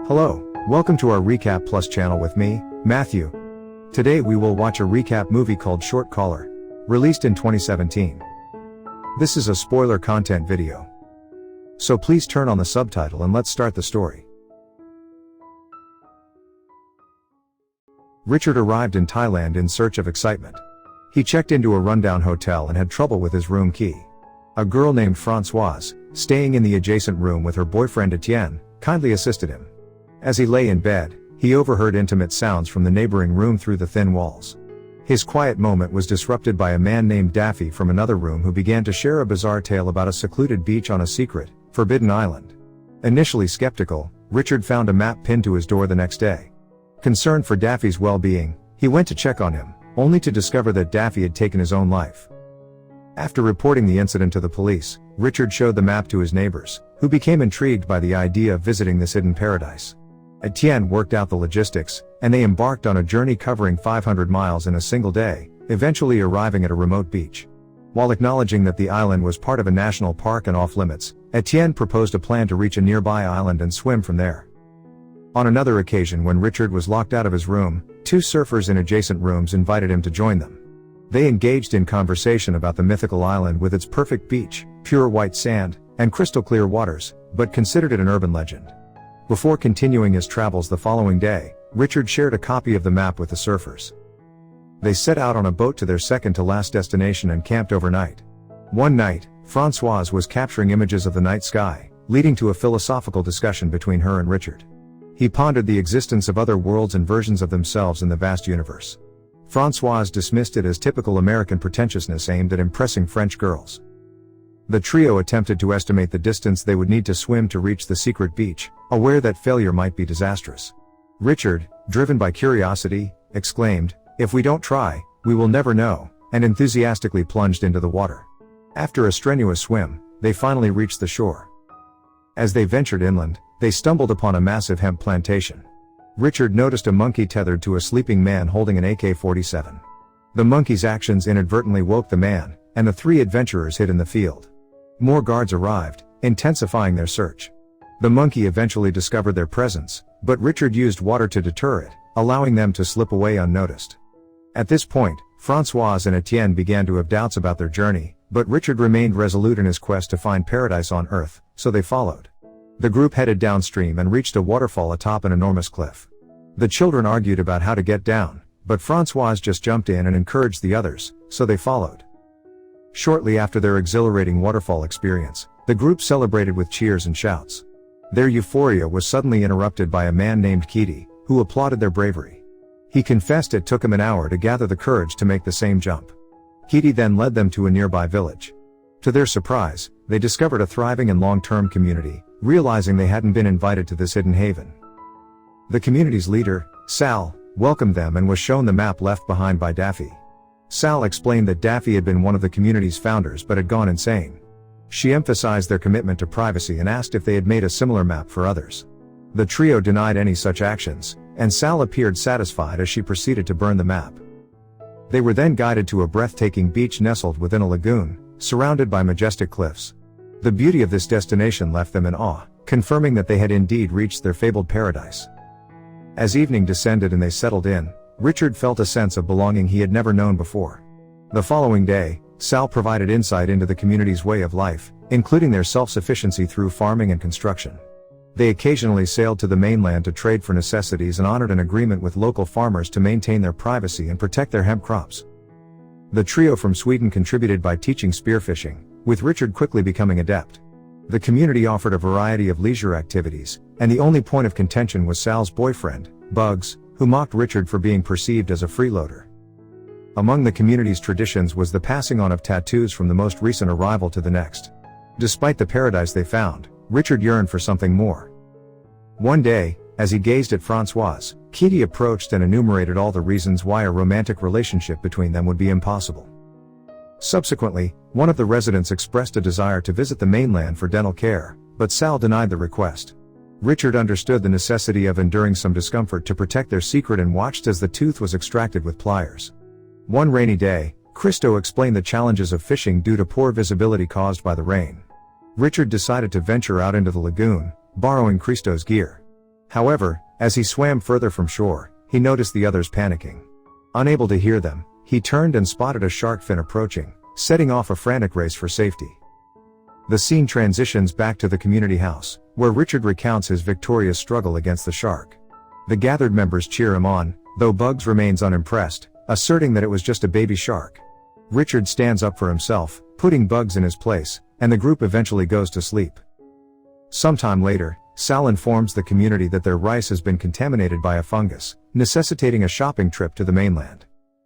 Hello, welcome to our RecapPlus channel with me, Matthew. Today we will watch a recap movie called Short Caller, released in 2017. This is a spoiler content video. So please turn on the subtitle and let's start the story. Richard arrived in Thailand in search of excitement. He checked into a rundown hotel and had trouble with his room key. A girl named Françoise, staying in the adjacent room with her boyfriend Etienne, kindly assisted him. As he lay in bed, he overheard intimate sounds from the neighboring room through the thin walls. His quiet moment was disrupted by a man named Daffy from another room who began to share a bizarre tale about a secluded beach on a secret, forbidden island. Initially skeptical, Richard found a map pinned to his door the next day. Concerned for Daffy's well-being, he went to check on him, only to discover that Daffy had taken his own life. After reporting the incident to the police, Richard showed the map to his neighbors, who became intrigued by the idea of visiting this hidden paradise. Etienne worked out the logistics, and they embarked on a journey covering 500 miles in a single day, eventually arriving at a remote beach. While acknowledging that the island was part of a national park and off-limits, Etienne proposed a plan to reach a nearby island and swim from there. On another occasion when Richard was locked out of his room, two surfers in adjacent rooms invited him to join them. They engaged in conversation about the mythical island with its perfect beach, pure white sand, and crystal clear waters, but considered it an urban legend. Before continuing his travels the following day, Richard shared a copy of the map with the surfers. They set out on a boat to their second-to-last destination and camped overnight. One night, Françoise was capturing images of the night sky, leading to a philosophical discussion between her and Richard. He pondered the existence of other worlds and versions of themselves in the vast universe. Françoise dismissed it as typical American pretentiousness aimed at impressing French girls. The trio attempted to estimate the distance they would need to swim to reach the secret beach, aware that failure might be disastrous. Richard, driven by curiosity, exclaimed, "If we don't try, we will never know," and enthusiastically plunged into the water. After a strenuous swim, they finally reached the shore. As they ventured inland, they stumbled upon a massive hemp plantation. Richard noticed a monkey tethered to a sleeping man holding an AK-47. The monkey's actions inadvertently woke the man, and the three adventurers hid in the field. More guards arrived, intensifying their search. The monkey eventually discovered their presence, but Richard used water to deter it, allowing them to slip away unnoticed. At this point, Françoise and Etienne began to have doubts about their journey, but Richard remained resolute in his quest to find paradise on Earth, so they followed. The group headed downstream and reached a waterfall atop an enormous cliff. The children argued about how to get down, but Françoise just jumped in and encouraged the others, so they followed. Shortly after their exhilarating waterfall experience, the group celebrated with cheers and shouts. Their euphoria was suddenly interrupted by a man named Kitty, who applauded their bravery. He confessed it took him an hour to gather the courage to make the same jump. Kitty then led them to a nearby village. To their surprise, they discovered a thriving and long-term community, realizing they hadn't been invited to this hidden haven. The community's leader, Sal, welcomed them and was shown the map left behind by Daffy. Sal explained that Daffy had been one of the community's founders but had gone insane. She emphasized their commitment to privacy and asked if they had made a similar map for others. The trio denied any such actions, and Sal appeared satisfied as she proceeded to burn the map. They were then guided to a breathtaking beach nestled within a lagoon, surrounded by majestic cliffs. The beauty of this destination left them in awe, confirming that they had indeed reached their fabled paradise. As evening descended and they settled in, Richard felt a sense of belonging he had never known before. The following day, Sal provided insight into the community's way of life, including their self-sufficiency through farming and construction. They occasionally sailed to the mainland to trade for necessities and honored an agreement with local farmers to maintain their privacy and protect their hemp crops. The trio from Sweden contributed by teaching spearfishing, with Richard quickly becoming adept. The community offered a variety of leisure activities, and the only point of contention was Sal's boyfriend, Bugs, who mocked Richard for being perceived as a freeloader. Among the community's traditions was the passing on of tattoos from the most recent arrival to the next. Despite the paradise they found, Richard yearned for something more. One day, as he gazed at Françoise, Kitty approached and enumerated all the reasons why a romantic relationship between them would be impossible. Subsequently, one of the residents expressed a desire to visit the mainland for dental care, but Sal denied the request. Richard understood the necessity of enduring some discomfort to protect their secret and watched as the tooth was extracted with pliers. One rainy day, Christo explained the challenges of fishing due to poor visibility caused by the rain. Richard decided to venture out into the lagoon, borrowing Christo's gear. However, as he swam further from shore, he noticed the others panicking. Unable to hear them, he turned and spotted a shark fin approaching, setting off a frantic race for safety. The scene transitions back to the community house, where Richard recounts his victorious struggle against the shark. The gathered members cheer him on, though Bugs remains unimpressed, asserting that it was just a baby shark. Richard stands up for himself, putting Bugs in his place, and the group eventually goes to sleep. Sometime later, Sal informs the community that their rice has been contaminated by a fungus, necessitating a shopping trip to the mainland.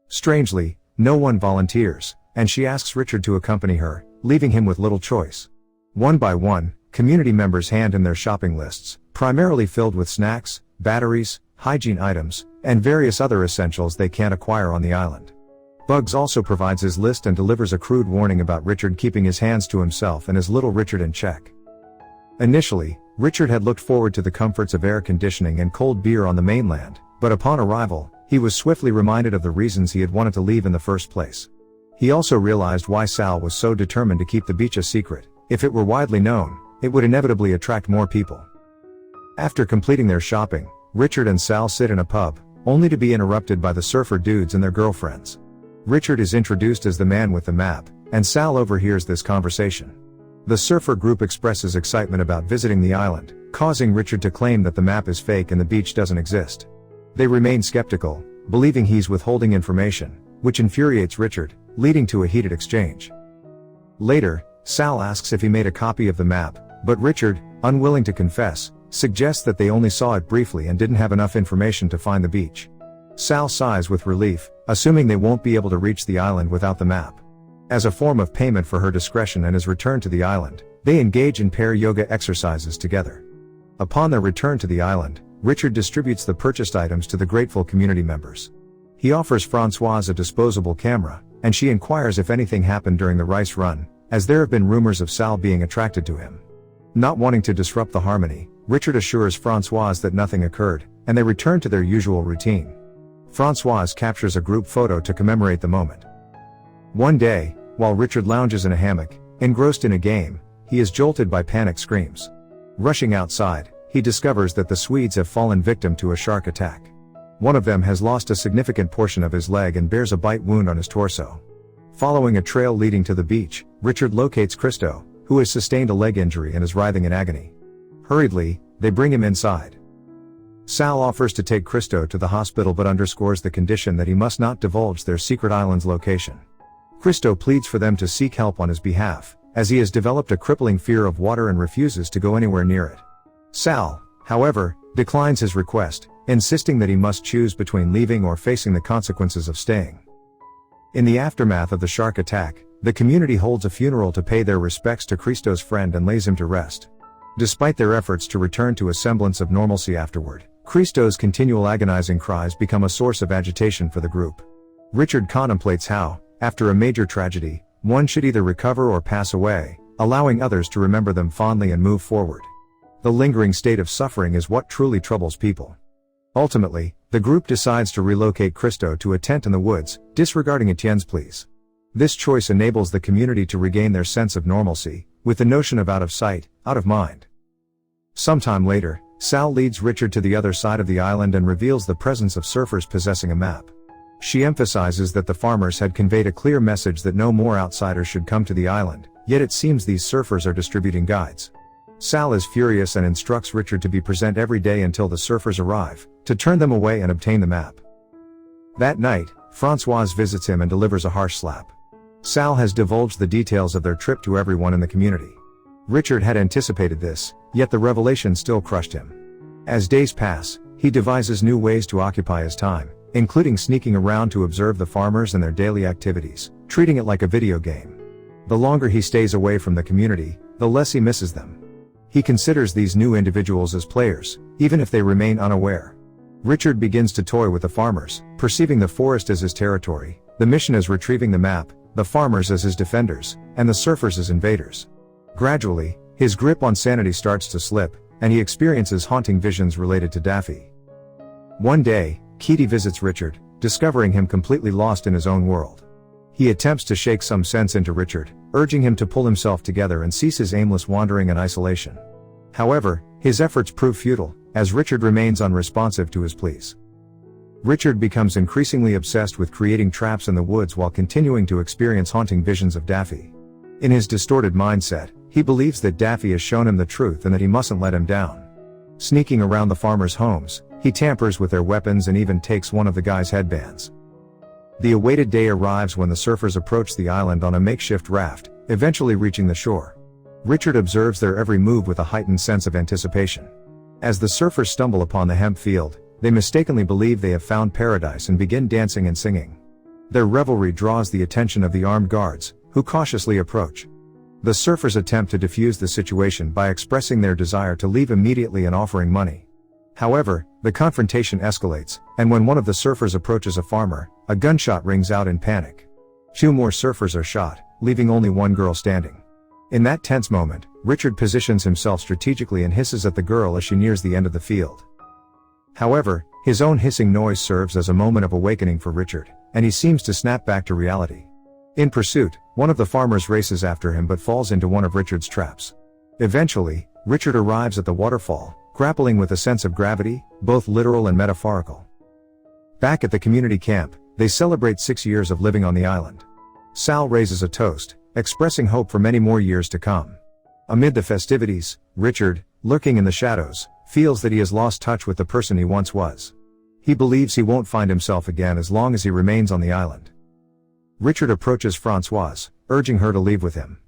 Strangely, no one volunteers, and she asks Richard to accompany her, leaving him with little choice. One by one, community members hand him their shopping lists, primarily filled with snacks, batteries, hygiene items, and various other essentials they can't acquire on the island. Bugs also provides his list and delivers a crude warning about Richard keeping his hands to himself and his little Richard in check. Initially, Richard had looked forward to the comforts of air conditioning and cold beer on the mainland, but upon arrival, he was swiftly reminded of the reasons he had wanted to leave in the first place. He also realized why Sal was so determined to keep the beach a secret. If it were widely known, it would inevitably attract more people. After completing their shopping, Richard and Sal sit in a pub, only to be interrupted by the surfer dudes and their girlfriends. Richard is introduced as the man with the map, and Sal overhears this conversation. The surfer group expresses excitement about visiting the island, causing Richard to claim that the map is fake and the beach doesn't exist. They remain skeptical, believing he's withholding information, which infuriates Richard, leading to a heated exchange. Later, Sal asks if he made a copy of the map, but Richard, unwilling to confess, suggests that they only saw it briefly and didn't have enough information to find the beach. Sal sighs with relief, assuming they won't be able to reach the island without the map. As a form of payment for her discretion and his return to the island, they engage in pair yoga exercises together. Upon their return to the island, Richard distributes the purchased items to the grateful community members. He offers Francoise a disposable camera, and she inquires if anything happened during the rice run, as there have been rumors of Sal being attracted to him. Not wanting to disrupt the harmony, Richard assures Francoise that nothing occurred, and they return to their usual routine. Francoise captures a group photo to commemorate the moment. One day, while Richard lounges in a hammock, engrossed in a game, he is jolted by panic screams. Rushing outside, he discovers that the Swedes have fallen victim to a shark attack. One of them has lost a significant portion of his leg and bears a bite wound on his torso. Following a trail leading to the beach, Richard locates Christo, who has sustained a leg injury and is writhing in agony. Hurriedly, they bring him inside. Sal offers to take Christo to the hospital but underscores the condition that he must not divulge their secret island's location. Christo pleads for them to seek help on his behalf, as he has developed a crippling fear of water and refuses to go anywhere near it. Sal, however, declines his request, insisting that he must choose between leaving or facing the consequences of staying. In the aftermath of the shark attack, the community holds a funeral to pay their respects to Christo's friend and lays him to rest. Despite their efforts to return to a semblance of normalcy afterward, Christo's continual agonizing cries become a source of agitation for the group. Richard contemplates how, after a major tragedy, one should either recover or pass away, allowing others to remember them fondly and move forward. The lingering state of suffering is what truly troubles people. Ultimately, the group decides to relocate Christo to a tent in the woods, disregarding Etienne's pleas. This choice enables the community to regain their sense of normalcy, with the notion of out of sight, out of mind. Sometime later, Sal leads Richard to the other side of the island and reveals the presence of surfers possessing a map. She emphasizes that the farmers had conveyed a clear message that no more outsiders should come to the island, yet it seems these surfers are distributing guides. Sal is furious and instructs Richard to be present every day until the surfers arrive, to turn them away and obtain the map. That night, Francoise visits him and delivers a harsh slap. Sal has divulged the details of their trip to everyone in the community. Richard had anticipated this, yet the revelation still crushed him. As days pass, he devises new ways to occupy his time, including sneaking around to observe the farmers and their daily activities, treating it like a video game. The longer he stays away from the community, the less he misses them. He considers these new individuals as players, even if they remain unaware. Richard begins to toy with the farmers, perceiving the forest as his territory, the mission as retrieving the map, the farmers as his defenders, and the surfers as invaders. Gradually, his grip on sanity starts to slip, and he experiences haunting visions related to Daffy. One day, Keaty visits Richard, discovering him completely lost in his own world. He attempts to shake some sense into Richard, urging him to pull himself together and cease his aimless wandering and isolation. However, his efforts prove futile, as Richard remains unresponsive to his pleas. Richard becomes increasingly obsessed with creating traps in the woods while continuing to experience haunting visions of Daffy. In his distorted mindset, he believes that Daffy has shown him the truth and that he mustn't let him down. Sneaking around the farmers' homes, he tampers with their weapons and even takes one of the guys' headbands. The awaited day arrives when the surfers approach the island on a makeshift raft, eventually reaching the shore. Richard observes their every move with a heightened sense of anticipation. As the surfers stumble upon the hemp field, they mistakenly believe they have found paradise and begin dancing and singing. Their revelry draws the attention of the armed guards, who cautiously approach. The surfers attempt to defuse the situation by expressing their desire to leave immediately and offering money. However, the confrontation escalates, and when one of the surfers approaches a farmer, a gunshot rings out in panic. 2 more surfers are shot, leaving only one girl standing. In that tense moment, Richard positions himself strategically and hisses at the girl as she nears the end of the field. However, his own hissing noise serves as a moment of awakening for Richard, and he seems to snap back to reality. In pursuit, one of the farmers races after him but falls into one of Richard's traps. Eventually, Richard arrives at the waterfall, grappling with a sense of gravity, both literal and metaphorical. Back at the community camp, they celebrate 6 years of living on the island. Sal raises a toast, expressing hope for many more years to come. Amid the festivities, Richard, lurking in the shadows, feels that he has lost touch with the person he once was. He believes he won't find himself again as long as he remains on the island. Richard approaches Françoise, urging her to leave with him.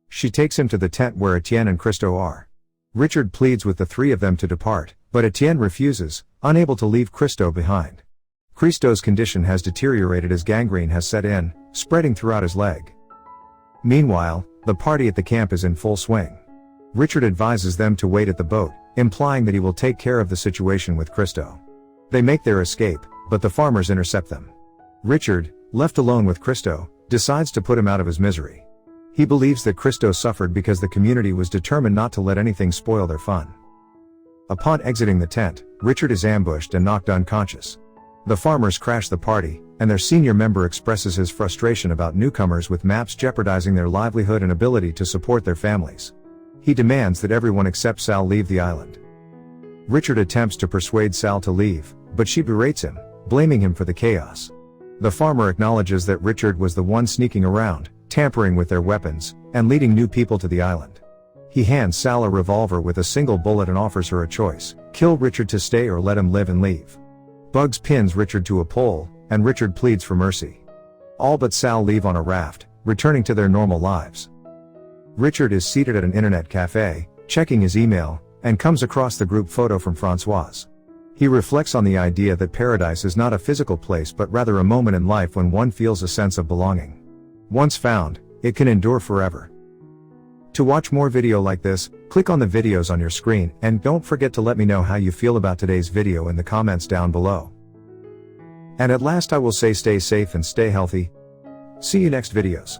She takes him to the tent where Etienne and Christo are. Richard pleads with the 3 of them to depart, but Etienne refuses, unable to leave Christo behind. Christo's condition has deteriorated as gangrene has set in, spreading throughout his leg. Meanwhile, the party at the camp is in full swing. Richard advises them to wait at the boat, implying that he will take care of the situation with Christo. They make their escape, but the farmers intercept them. Richard, left alone with Christo, decides to put him out of his misery. He believes that Christo suffered because the community was determined not to let anything spoil their fun. Upon exiting the tent, Richard is ambushed and knocked unconscious. The farmers crash the party, and their senior member expresses his frustration about newcomers with maps jeopardizing their livelihood and ability to support their families. He demands that everyone except Sal leave the island. Richard attempts to persuade Sal to leave, but she berates him, blaming him for the chaos. The farmer acknowledges that Richard was the one sneaking around, tampering with their weapons, and leading new people to the island. He hands Sal a revolver with a single bullet and offers her a choice: kill Richard to stay or let him live and leave. Bugs pins Richard to a pole, and Richard pleads for mercy. All but Sal leave on a raft, returning to their normal lives. Richard is seated at an internet cafe, checking his email, and comes across the group photo from Françoise. He reflects on the idea that paradise is not a physical place but rather a moment in life when one feels a sense of belonging. Once found, it can endure forever. To watch more video like this, click on the videos on your screen, and don't forget to let me know how you feel about today's video in the comments down below. And at last I will say, stay safe and stay healthy. See you next videos.